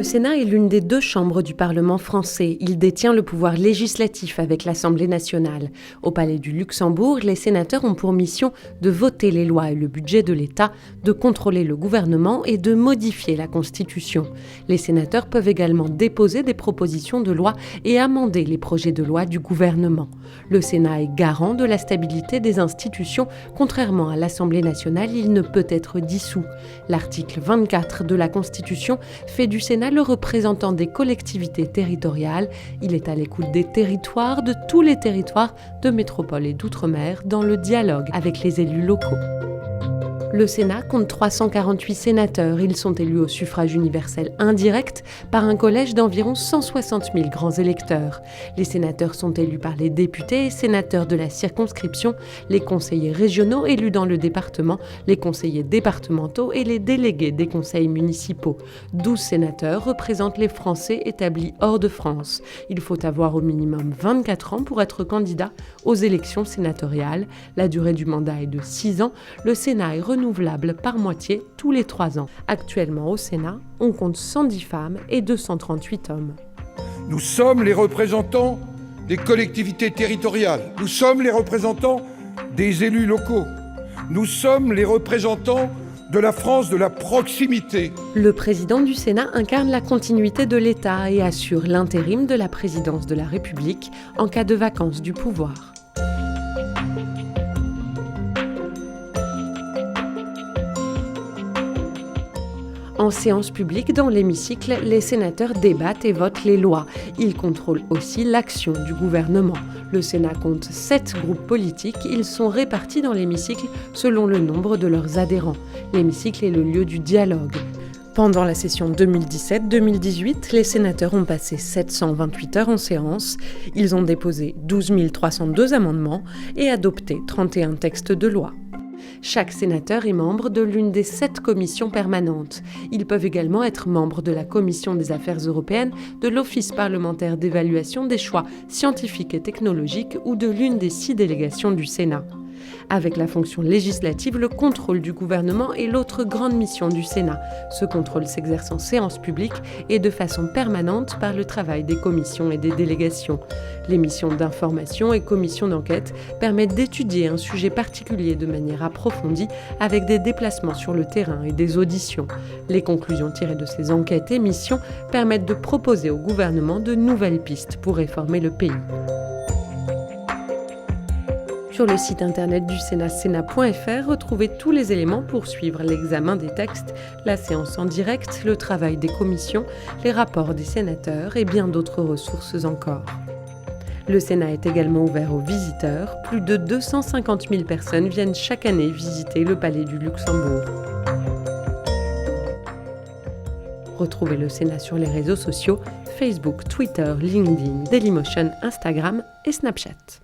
Le Sénat est l'une des deux chambres du Parlement français. Il détient le pouvoir législatif avec l'Assemblée nationale. Au Palais du Luxembourg, les sénateurs ont pour mission de voter les lois et le budget de l'État, de contrôler le gouvernement et de modifier la Constitution. Les sénateurs peuvent également déposer des propositions de loi et amender les projets de loi du gouvernement. Le Sénat est garant de la stabilité des institutions. Contrairement à l'Assemblée nationale, il ne peut être dissous. L'article 24 de la Constitution fait du Sénat le représentant des collectivités territoriales. Il est à l'écoute des territoires, de tous les territoires de métropole et d'outre-mer, dans le dialogue avec les élus locaux. Le Sénat compte 348 sénateurs. Ils sont élus au suffrage universel indirect par un collège d'environ 160 000 grands électeurs. Les sénateurs sont élus par les députés et sénateurs de la circonscription, les conseillers régionaux élus dans le département, les conseillers départementaux et les délégués des conseils municipaux. 12 sénateurs représentent les Français établis hors de France. Il faut avoir au minimum 24 ans pour être candidat aux élections sénatoriales. La durée du mandat est de 6 ans. Le Sénat est renouvelable par moitié tous les 3 ans. Actuellement au Sénat, on compte 110 femmes et 238 hommes. Nous sommes les représentants des collectivités territoriales. Nous sommes les représentants des élus locaux. Nous sommes les représentants de la France de la proximité. Le président du Sénat incarne la continuité de l'État et assure l'intérim de la présidence de la République en cas de vacance du pouvoir. En séance publique, dans l'hémicycle, les sénateurs débattent et votent les lois. Ils contrôlent aussi l'action du gouvernement. Le Sénat compte 7 groupes politiques. Ils sont répartis dans l'hémicycle selon le nombre de leurs adhérents. L'hémicycle est le lieu du dialogue. Pendant la session 2017-2018, les sénateurs ont passé 728 heures en séance. Ils ont déposé 12 302 amendements et adopté 31 textes de loi. Chaque sénateur est membre de l'une des 7 commissions permanentes. Ils peuvent également être membres de la Commission des affaires européennes, de l'Office parlementaire d'évaluation des choix scientifiques et technologiques ou de l'une des 6 délégations du Sénat. Avec la fonction législative, le contrôle du gouvernement est l'autre grande mission du Sénat. Ce contrôle s'exerce en séance publique et de façon permanente par le travail des commissions et des délégations. Les missions d'information et commissions d'enquête permettent d'étudier un sujet particulier de manière approfondie avec des déplacements sur le terrain et des auditions. Les conclusions tirées de ces enquêtes et missions permettent de proposer au gouvernement de nouvelles pistes pour réformer le pays. Sur le site internet du Sénat, sénat.fr, retrouvez tous les éléments pour suivre l'examen des textes, la séance en direct, le travail des commissions, les rapports des sénateurs et bien d'autres ressources encore. Le Sénat est également ouvert aux visiteurs. Plus de 250 000 personnes viennent chaque année visiter le Palais du Luxembourg. Retrouvez le Sénat sur les réseaux sociaux, Facebook, Twitter, LinkedIn, Dailymotion, Instagram et Snapchat.